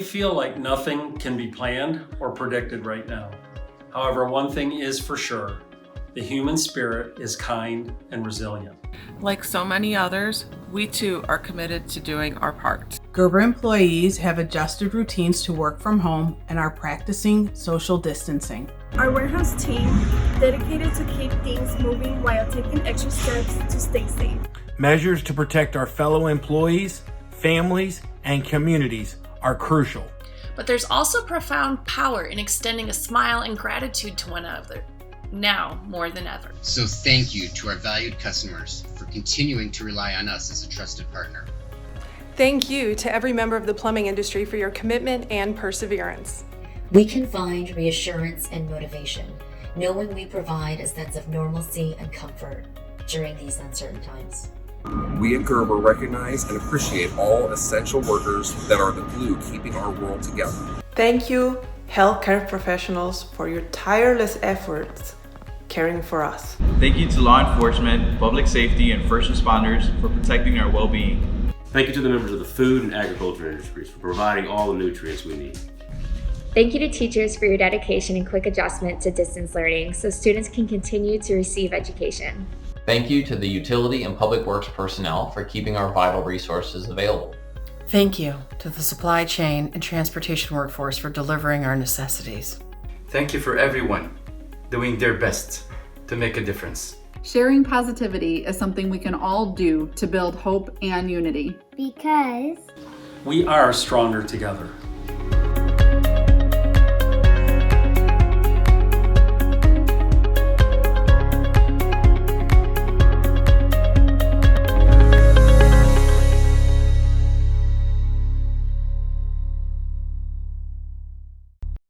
feel like nothing can be planned or predicted right now. However, one thing is for sure, the human spirit is kind and resilient. Like so many others, we too are committed to doing our part. Gerber employees have adjusted routines to work from home and are practicing social distancing. Our warehouse team, dedicated to keep things moving while taking extra steps to stay safe. Measures to protect our fellow employees, families, and communities are crucial. But there's also profound power in extending a smile and gratitude to one another, now more than ever. So thank you to our valued customers for continuing to rely on us as a trusted partner. Thank you to every member of the plumbing industry for your commitment and perseverance. We can find reassurance and motivation, knowing we provide a sense of normalcy and comfort during these uncertain times. We at Gerber recognize and appreciate all essential workers that are the glue keeping our world together. Thank you, healthcare professionals, for your tireless efforts caring for us. Thank you to law enforcement, public safety, and first responders for protecting our well-being. Thank you to the members of the food and agriculture industries for providing all the nutrients we need. Thank you to teachers for your dedication and quick adjustment to distance learning so students can continue to receive education. Thank you to the utility and public works personnel for keeping our vital resources available. Thank you to the supply chain and transportation workforce for delivering our necessities. Thank you for everyone doing their best to make a difference. Sharing positivity is something we can all do to build hope and unity. Because we are stronger together.